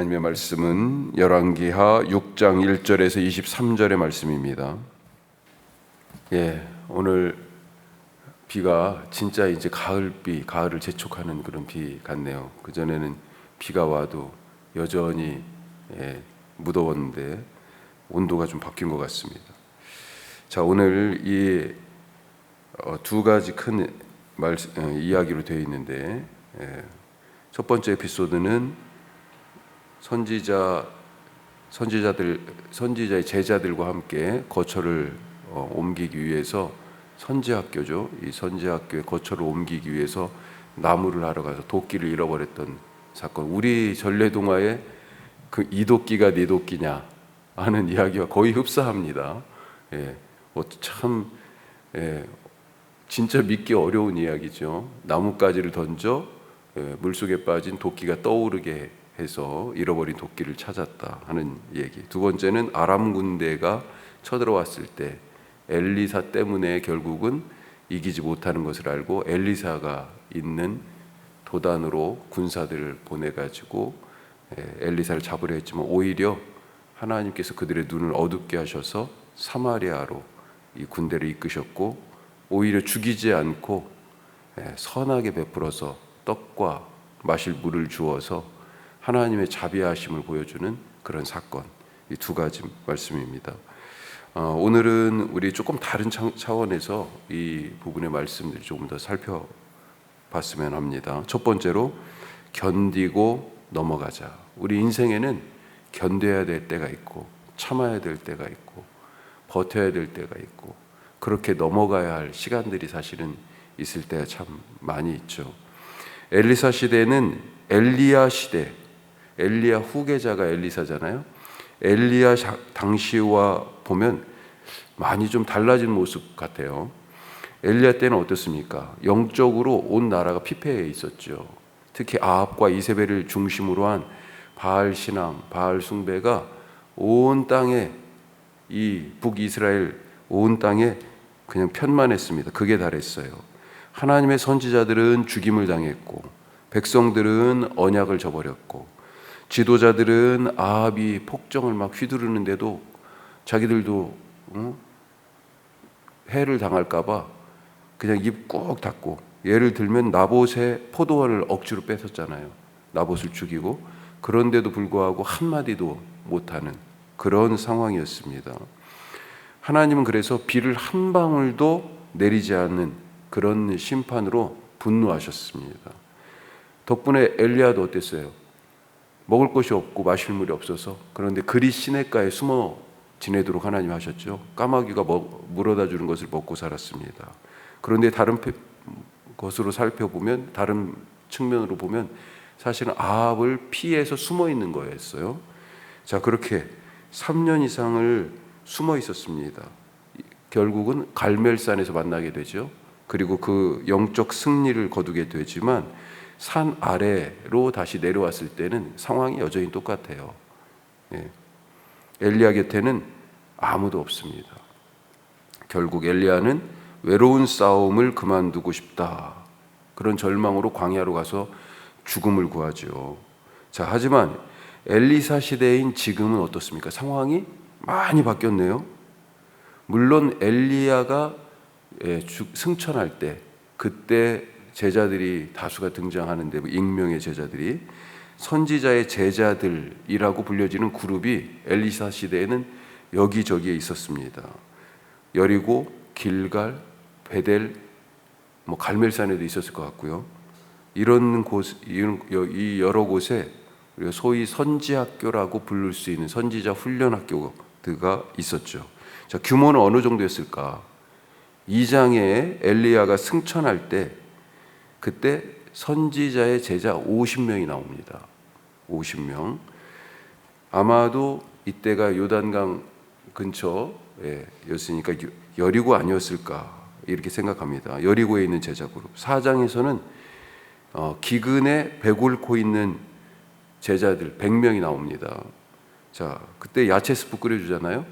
하나님의 말씀은 열왕기하 6장 1절에서 23절의 말씀입니다. 오늘 비가 진짜 이제 가을비, 가을을 재촉하는 그런 비 같네요. 그전에는 비가 와도 여전히 무더웠는데 온도가 좀 바뀐 것 같습니다. 자, 오늘 이 두 가지 큰 이야기로 되어 있는데, 첫 번째 에피소드는 선지자의 제자들과 함께 거처를 옮기기 위해서 선지학교죠. 이 선지학교의 거처를 옮기기 위해서 나무를 하러 가서 도끼를 잃어버렸던 사건. 우리 전래동화에 그 이 도끼가 네 도끼냐 하는 이야기와 거의 흡사합니다. 참 진짜 믿기 어려운 이야기죠. 나뭇가지를 던져 물속에 빠진 도끼가 떠오르게 해서 잃어버린 도끼를 찾았다 하는 얘기. 두 번째는 아람 군대가 쳐들어왔을 때 엘리사 때문에 결국은 이기지 못하는 것을 알고 엘리사가 있는 도단으로 군사들을 보내가지고 엘리사를 잡으려 했지만 오히려 하나님께서 그들의 눈을 어둡게 하셔서 사마리아로 이 군대를 이끄셨고, 오히려 죽이지 않고 선하게 베풀어서 떡과 마실 물을 주어서 하나님의 자비하심을 보여주는 그런 사건. 이 두 가지 말씀입니다. 오늘은 우리 조금 다른 차원에서 이 부분의 말씀들을 조금 더 살펴봤으면 합니다. 첫 번째로 견디고 넘어가자. 우리 인생에는 견뎌야 될 때가 있고 참아야 될 때가 있고 버텨야 될 때가 있고 그렇게 넘어가야 할 시간들이 사실은 있을 때가 참 많이 있죠. 엘리사 시대는 엘리야 시대, 엘리야 후계자가 엘리사잖아요. 엘리야 당시와 보면 많이 좀 달라진 모습 같아요. 엘리야 때는 어떻습니까? 영적으로 온 나라가 피폐해 있었죠. 특히 아합과 이세벨을 중심으로 한 바알 신앙, 바알 숭배가 온 땅에, 이 북이스라엘 온 땅에 그냥 편만했습니다. 극에 달했어요. 하나님의 선지자들은 죽임을 당했고 백성들은 언약을 저버렸고 지도자들은 아합이 폭정을 막 휘두르는데도 자기들도 해를 당할까봐 그냥 입 꼭 닫고, 예를 들면 나봇의 포도원을 억지로 뺏었잖아요. 나봇을 죽이고. 그런데도 불구하고 한마디도 못하는 그런 상황이었습니다. 하나님은 그래서 비를 한 방울도 내리지 않는 그런 심판으로 분노하셨습니다. 덕분에 엘리야도 어땠어요? 먹을 것이 없고 마실 물이 없어서, 그런데 그리 시냇가에 숨어 지내도록 하나님 하셨죠. 까마귀가 물어다 주는 것을 먹고 살았습니다. 그런데 다른 것으로 살펴보면, 다른 측면으로 보면 사실은 아합을 피해서 숨어 있는 거였어요. 자, 그렇게 3년 이상을 숨어 있었습니다. 결국은 갈멜산에서 만나게 되죠. 그리고 그 영적 승리를 거두게 되지만 산 아래로 다시 내려왔을 때는 상황이 여전히 똑같아요. 엘리야 곁에는 아무도 없습니다. 결국 엘리야는 외로운 싸움을 그만두고 싶다, 그런 절망으로 광야로 가서 죽음을 구하죠. 자, 하지만 엘리사 시대인 지금은 어떻습니까? 상황이 많이 바뀌었네요. 물론 엘리야가 승천할 때, 그때 제자들이 다수가 등장하는데, 익명의 제자들이, 선지자의 제자들이라고 불려지는 그룹이 엘리사 시대에는 여기저기에 있었습니다. 여리고, 길갈, 베델, 갈멜산에도 있었을 것 같고요. 이런 곳, 이 여러 곳에 우리가 소위 선지학교라고 부를 수 있는 선지자 훈련학교가 있었죠. 자, 규모는 어느 정도였을까? 2장에 엘리야가 승천할 때, 그때 선지자의 제자 50명이 나옵니다. 50명. 아마도 이때가 요단강 근처였으니까 여리고 아니었을까 이렇게 생각합니다. 여리고에 있는 제자 그룹. 4장에서는 기근에 배골고 있는 제자들 100명이 나옵니다. 자, 그때 야채 스프 끓여주잖아요.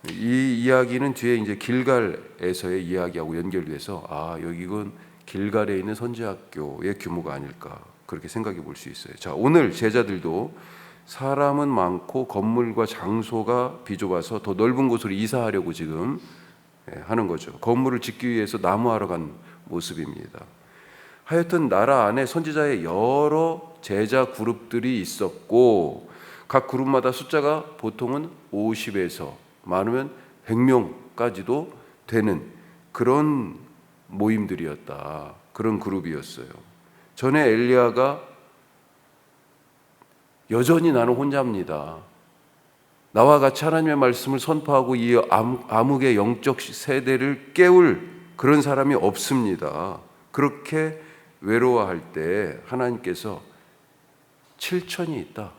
이 이야기는 뒤에 이제 길갈에서의 이야기하고 연결돼서 여기는 길갈에 있는 선지학교의 규모가 아닐까 그렇게 생각해 볼 수 있어요. 자, 오늘 제자들도 사람은 많고 건물과 장소가 비좁아서 더 넓은 곳으로 이사하려고 지금 하는 거죠. 건물을 짓기 위해서 나무하러 간 모습입니다. 하여튼 나라 안에 선지자의 여러 제자 그룹들이 있었고 각 그룹마다 숫자가 보통은 50에서 많으면 100명까지도 되는 그런 모임들이었다. 그런 그룹이었어요. 전에 엘리야가 여전히 나는 혼자입니다. 나와 같이 하나님의 말씀을 선포하고 이 암흑의 영적 세대를 깨울 그런 사람이 없습니다. 그렇게 외로워할 때 하나님께서 7천이 있다.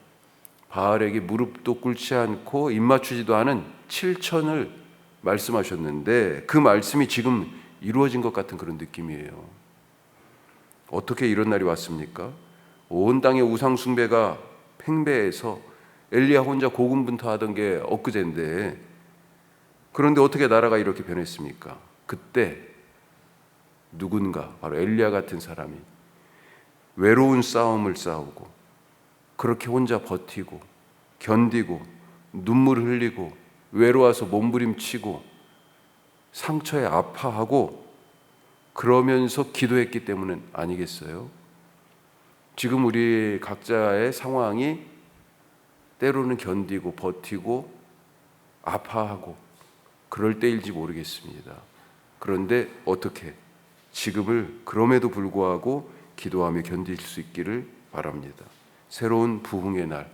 바알에게 무릎도 꿇지 않고 입맞추지도 않은 7천을 말씀하셨는데 그 말씀이 지금 이루어진 것 같은 그런 느낌이에요. 어떻게 이런 날이 왔습니까? 온 땅의 우상 숭배가 팽배해서 엘리야 혼자 고군분투하던 게 엊그제인데 그런데 어떻게 나라가 이렇게 변했습니까? 그때 누군가 바로 엘리야 같은 사람이 외로운 싸움을 싸우고 그렇게 혼자 버티고 견디고 눈물을 흘리고 외로워서 몸부림치고 상처에 아파하고 그러면서 기도했기 때문은 아니겠어요? 지금 우리 각자의 상황이 때로는 견디고 버티고 아파하고 그럴 때일지 모르겠습니다. 그런데 어떻게 지금을 그럼에도 불구하고 기도하며 견딜 수 있기를 바랍니다. 새로운 부흥의 날,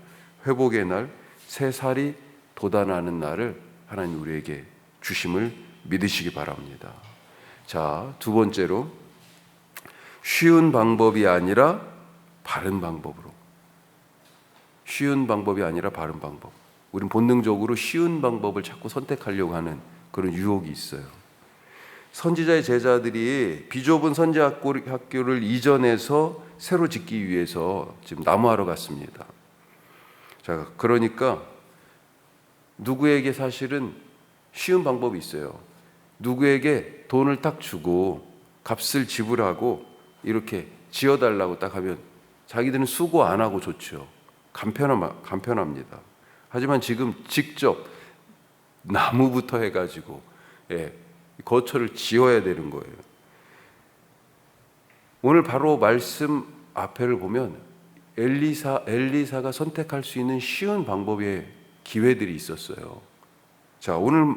회복의 날, 새 살이 돋아나는 날을 하나님 우리에게 주심을 믿으시기 바랍니다. 자, 두 번째로 쉬운 방법이 아니라 바른 방법으로. 쉬운 방법이 아니라 바른 방법. 우린 본능적으로 쉬운 방법을 자꾸 선택하려고 하는 그런 유혹이 있어요. 선지자의 제자들이 비좁은 선지 학교를 이전해서 새로 짓기 위해서 지금 나무하러 갔습니다. 자, 그러니까 누구에게 사실은 쉬운 방법이 있어요. 누구에게 돈을 딱 주고 값을 지불하고 이렇게 지어달라고 딱 하면 자기들은 수고 안 하고 좋죠. 간편합니다. 하지만 지금 직접 나무부터 해가지고 거처를 지어야 되는 거예요. 오늘 바로 말씀 앞에를 보면 엘리사가 선택할 수 있는 쉬운 방법의 기회들이 있었어요. 자, 오늘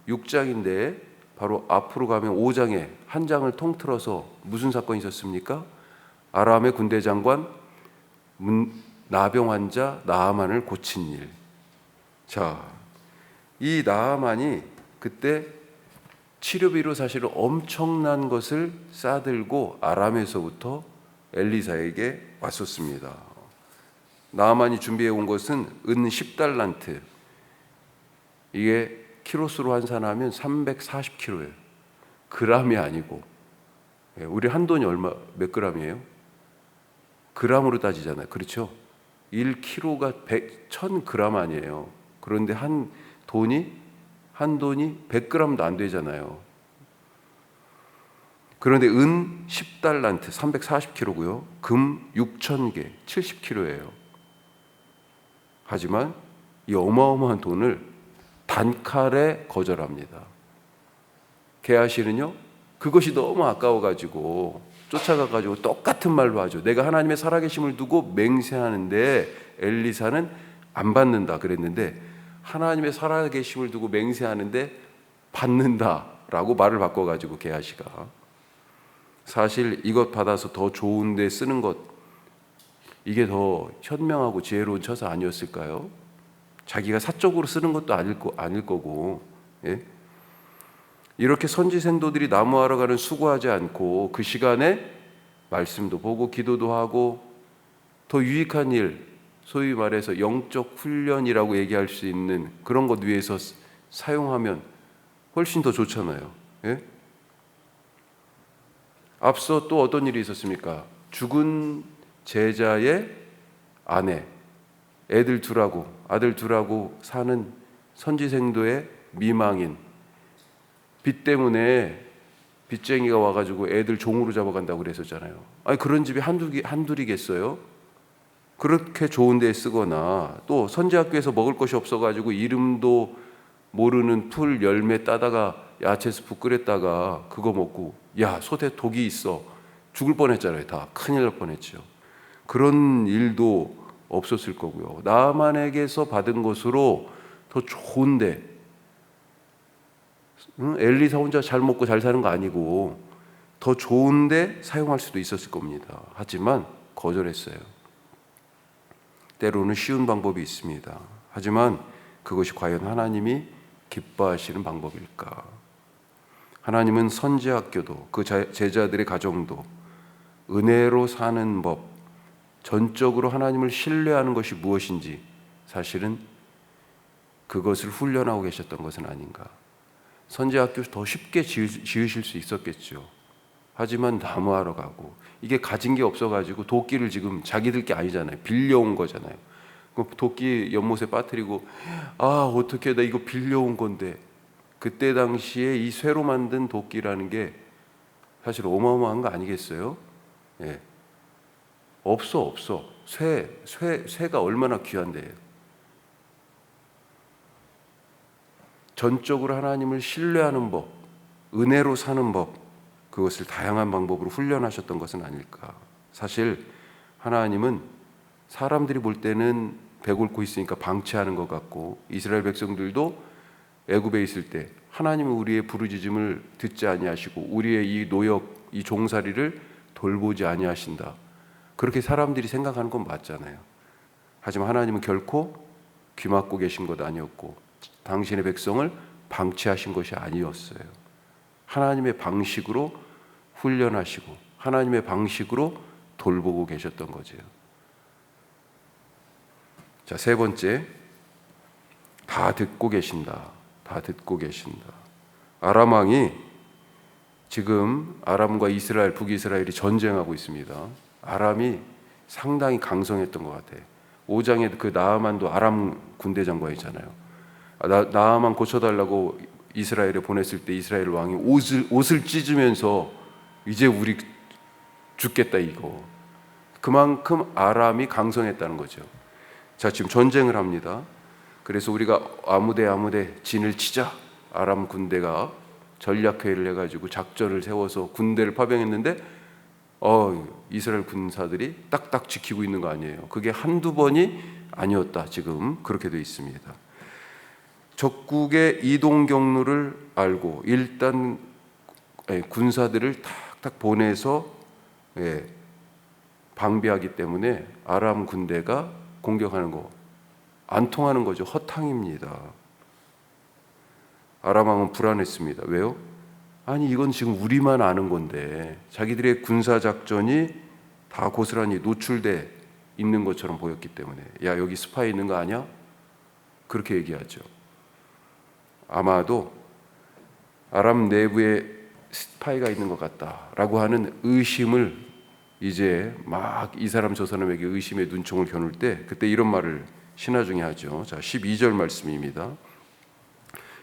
6장인데 바로 앞으로 가면 5장에 한 장을 통틀어서 무슨 사건이 있었습니까? 아람의 군대 장관 나병 환자 나아만을 고친 일. 자, 이 나아만이 그때 치료비로 사실은 엄청난 것을 싸들고 아람에서부터 엘리사에게 왔었습니다. 나아만이 준비해 온 것은 은 10달란트. 이게 키로수로 환산하면 340kg예요. 그람이 아니고. 우리 한 돈이 몇 그람이에요? 그람으로 따지잖아요. 그렇죠? 1kg가 1000g 아니에요. 그런데 한 돈이 100g도 안 되잖아요. 그런데 은 10달란트 340kg고요. 금 6,000개 70kg예요. 하지만 이 어마어마한 돈을 단칼에 거절합니다. 게하시는요, 그것이 너무 아까워가지고 쫓아가가지고 똑같은 말로 하죠. 내가 하나님의 살아계심을 두고 맹세하는데 엘리사는 안 받는다 그랬는데 하나님의 살아계심을 두고 맹세하는데 받는다라고 말을 바꿔가지고 게하시가 사실 이것 받아서 더 좋은 데 쓰는 것, 이게 더 현명하고 지혜로운 처사 아니었을까요? 자기가 사적으로 쓰는 것도 아닐 거고. 예? 이렇게 선지 생도들이 나무하러 가는 수고하지 않고 그 시간에 말씀도 보고 기도도 하고 더 유익한 일, 소위 말해서 영적 훈련이라고 얘기할 수 있는 그런 것 위해서 사용하면 훨씬 더 좋잖아요. 예? 앞서 또 어떤 일이 있었습니까? 죽은 제자의 아내, 아들 둘하고 사는 선지생도의 미망인, 빚 때문에 빚쟁이가 와가지고 애들 종으로 잡아간다고 그랬었잖아요. 아니 그런 집이 한둘이겠어요? 그렇게 좋은 데에 쓰거나 또 선지학교에서 먹을 것이 없어가지고 이름도 모르는 풀 열매 따다가 야채 스프 끓였다가 그거 먹고 야 솥에 독이 있어 죽을 뻔했잖아요. 다 큰일 날 뻔했죠. 그런 일도 없었을 거고요. 나만에게서 받은 것으로 더 좋은데 엘리사 혼자 잘 먹고 잘 사는 거 아니고 더 좋은데 사용할 수도 있었을 겁니다. 하지만 거절했어요. 때로는 쉬운 방법이 있습니다. 하지만 그것이 과연 하나님이 기뻐하시는 방법일까? 하나님은 선지학교도 그 제자들의 가정도 은혜로 사는 법, 전적으로 하나님을 신뢰하는 것이 무엇인지 사실은 그것을 훈련하고 계셨던 것은 아닌가. 선지학교 더 쉽게 지으실 수 있었겠죠. 하지만 나무하러 가고 이게 가진 게 없어가지고 도끼를 지금 자기들 게 아니잖아요. 빌려온 거잖아요. 도끼 연못에 빠뜨리고 어떻게 나 이거 빌려온 건데 그때 당시에 이 쇠로 만든 도끼라는 게 사실 어마어마한 거 아니겠어요? 예. 없어. 쇠가 얼마나 귀한데. 전적으로 하나님을 신뢰하는 법, 은혜로 사는 법, 그것을 다양한 방법으로 훈련하셨던 것은 아닐까. 사실 하나님은 사람들이 볼 때는 배골고 있으니까 방치하는 것 같고 이스라엘 백성들도 애굽에 있을 때 하나님은 우리의 부르짖음을 듣지 아니하시고 우리의 이 노역, 이 종살이를 돌보지 아니하신다. 그렇게 사람들이 생각하는 건 맞잖아요. 하지만 하나님은 결코 귀 막고 계신 것 아니었고 당신의 백성을 방치하신 것이 아니었어요. 하나님의 방식으로 훈련하시고 하나님의 방식으로 돌보고 계셨던 거죠. 자, 세 번째, 다 듣고 계신다. 다 듣고 계신다. 아람 왕이 지금 아람과 이스라엘, 북이스라엘이 전쟁하고 있습니다. 아람이 상당히 강성했던 것 같아요. 5장에 그 나아만도 아람 군대 장관이잖아요. 나아만 고쳐달라고 이스라엘에 보냈을 때 이스라엘 왕이 옷을 찢으면서 이제 우리 죽겠다 이거. 그만큼 아람이 강성했다는 거죠. 자, 지금 전쟁을 합니다. 그래서 우리가 아무데 진을 치자. 아람 군대가 전략회의를 해가지고 작전을 세워서 군대를 파병했는데 이스라엘 군사들이 딱딱 지키고 있는 거 아니에요. 그게 한두 번이 아니었다. 지금 그렇게 되어 있습니다. 적국의 이동 경로를 알고 일단 군사들을 탁탁 보내서 방비하기 때문에 아람 군대가 공격하는 거 안 통하는 거죠. 허탕입니다. 아람 왕은 불안했습니다. 왜요? 아니 이건 지금 우리만 아는 건데 자기들의 군사 작전이 다 고스란히 노출돼 있는 것처럼 보였기 때문에 야 여기 스파이 있는 거 아니야? 그렇게 얘기하죠. 아마도 아람 내부에 스파이가 있는 것 같다라고 하는 의심을 이제 막 이 사람 저 사람에게 의심의 눈총을 겨눌 때 그때 이런 말을 신하 중에 하죠. 자, 12절 말씀입니다.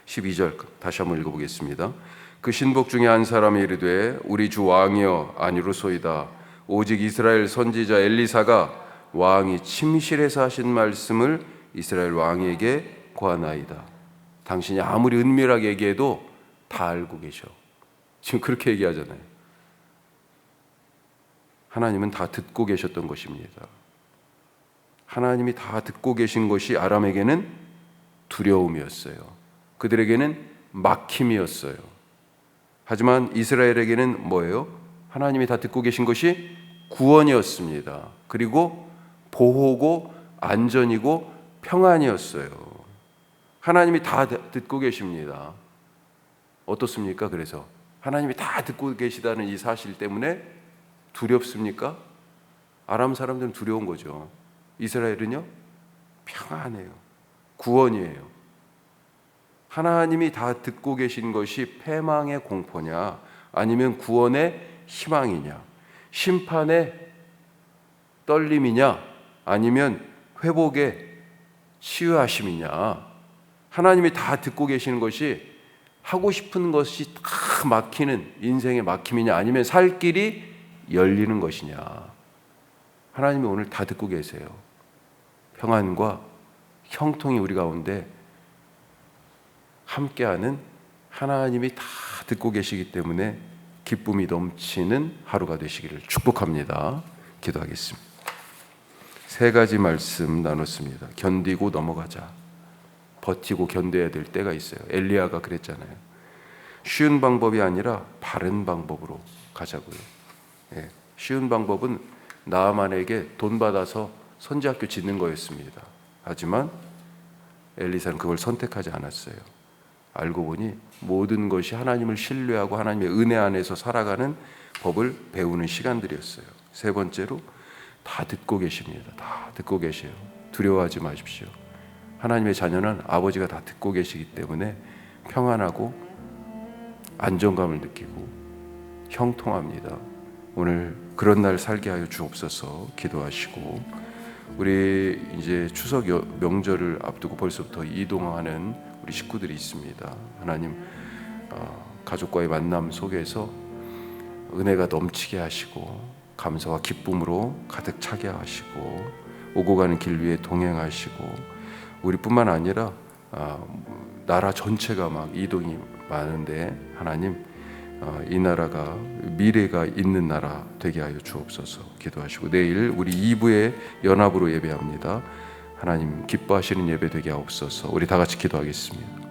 12절 다시 한번 읽어보겠습니다. 그 신복 중에 한 사람이 이르되 우리 주 왕이여 아니로소이다. 오직 이스라엘 선지자 엘리사가 왕이 침실에서 하신 말씀을 이스라엘 왕에게 고하나이다. 당신이 아무리 은밀하게 얘기해도 다 알고 계셔. 지금 그렇게 얘기하잖아요. 하나님은 다 듣고 계셨던 것입니다. 하나님이 다 듣고 계신 것이 아람에게는 두려움이었어요. 그들에게는 막힘이었어요. 하지만 이스라엘에게는 뭐예요? 하나님이 다 듣고 계신 것이 구원이었습니다. 그리고 보호고 안전이고 평안이었어요. 하나님이 다 듣고 계십니다. 어떻습니까? 그래서 하나님이 다 듣고 계시다는 이 사실 때문에 두렵습니까? 아람 사람들은 두려운 거죠. 이스라엘은요? 평안해요. 구원이에요. 하나님이 다 듣고 계신 것이 패망의 공포냐 아니면 구원의 희망이냐 심판의 떨림이냐 아니면 회복의 치유하심이냐 하나님이 다 듣고 계시는 것이 하고 싶은 것이 다 막히는 인생의 막힘이냐, 아니면 살 길이 열리는 것이냐. 하나님이 오늘 다 듣고 계세요. 평안과 형통이 우리 가운데 함께하는 하나님이 다 듣고 계시기 때문에 기쁨이 넘치는 하루가 되시기를 축복합니다. 기도하겠습니다. 세 가지 말씀 나눴습니다. 견디고 넘어가자. 버티고 견뎌야 될 때가 있어요. 엘리야가 그랬잖아요. 쉬운 방법이 아니라 바른 방법으로 가자고요. 예, 쉬운 방법은 나아만에게 돈 받아서 선지학교 짓는 거였습니다. 하지만 엘리사는 그걸 선택하지 않았어요. 알고 보니 모든 것이 하나님을 신뢰하고 하나님의 은혜 안에서 살아가는 법을 배우는 시간들이었어요. 세 번째로 다 듣고 계십니다. 다 듣고 계세요. 두려워하지 마십시오. 하나님의 자녀는 아버지가 다 듣고 계시기 때문에 평안하고 안정감을 느끼고 형통합니다. 오늘 그런 날 살게 하여 주옵소서. 기도하시고, 우리 이제 추석 명절을 앞두고 벌써부터 이동하는 우리 식구들이 있습니다. 하나님, 가족과의 만남 속에서 은혜가 넘치게 하시고 감사와 기쁨으로 가득 차게 하시고 오고 가는 길 위에 동행하시고, 우리뿐만 아니라 나라 전체가 막 이동이 많은데 하나님, 이 나라가 미래가 있는 나라 되게 하여 주옵소서. 기도하시고, 내일 우리 2부에 연합으로 예배합니다. 하나님 기뻐하시는 예배 되게 하옵소서. 우리 다 같이 기도하겠습니다.